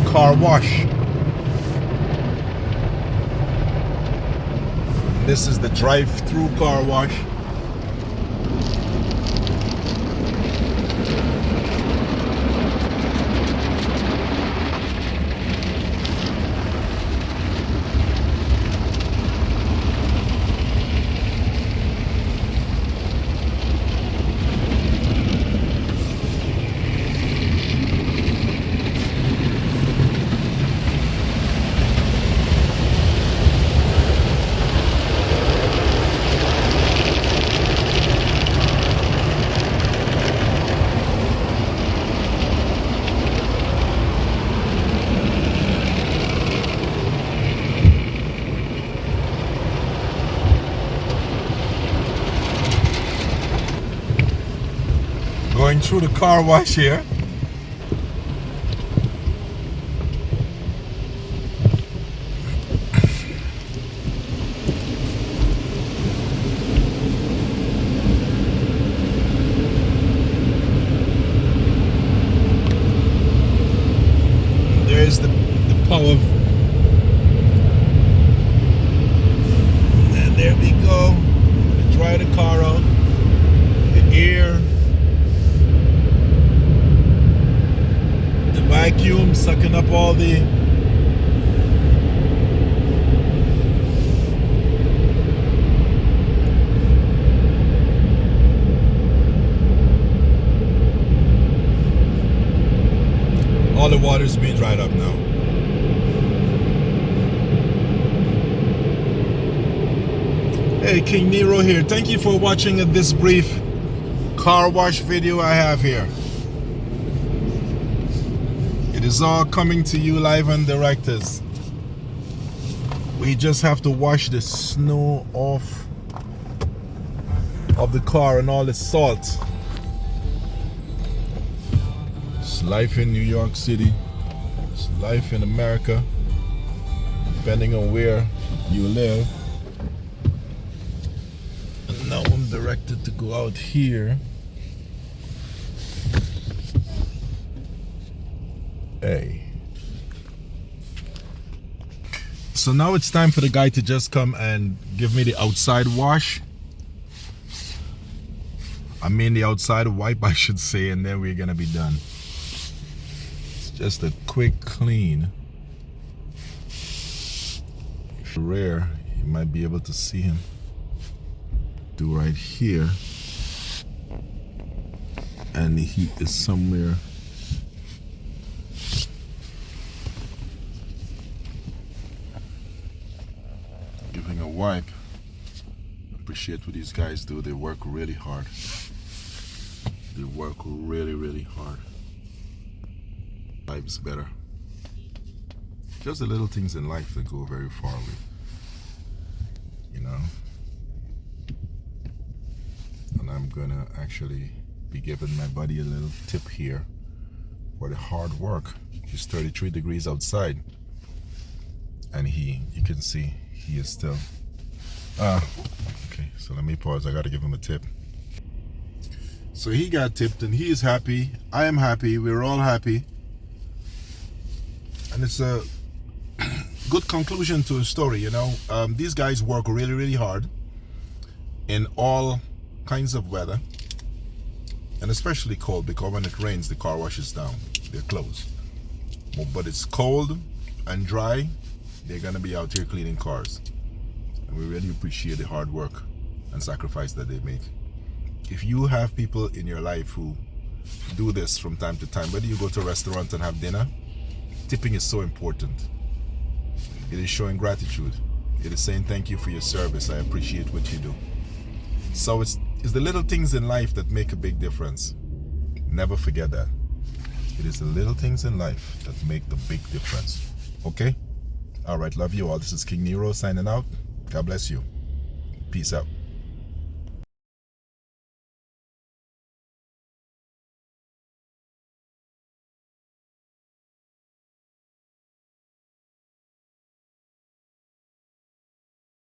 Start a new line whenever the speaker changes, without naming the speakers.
car wash. This is the drive-through car wash. Going through the car wash here. There's the power. And there we go. I'm gonna dry the car out. The air. Vacuum sucking up all the water's being dried up now. Hey, King Nero here. Thank you for watching this brief car wash video I have here. It is all coming to you live and directors. We just have to wash the snow off of the car and all the salt. It's life in New York City. It's life in America, depending on where you live. And now I'm directed to go out here. Hey. So now it's time for the guy to just come and give me the outside wash. I mean the outside wipe, I should say, and then we're gonna be done. It's just a quick clean. If you're rare, you might be able to see him do right here. And the heat is somewhere. Giving a wipe. Appreciate what these guys do. They work really hard. They work really, really hard. Life's better. Just the little things in life that go very far with, you know. And I'm gonna actually be giving my buddy a little tip here for the hard work. It's 33 degrees outside, and you can see he is still. Okay, so let me pause. I gotta give him a tip. So he got tipped and he is happy. I am happy. We're all happy. And it's a good conclusion to a story, you know. These guys work really, really hard in all kinds of weather, and especially cold, because when it rains, the car washes down. They're closed. But it's cold and dry, they're gonna be out here cleaning cars. And we really appreciate the hard work and sacrifice that they make. If you have people in your life who do this from time to time, whether you go to a restaurant and have dinner, tipping is so important. It is showing gratitude. It is saying thank you for your service. I appreciate what you do. So it's the little things in life that make a big difference. Never forget that. It is the little things in life that make the big difference. Okay? All right, love you all. This is King Nero signing out. God bless you. Peace out.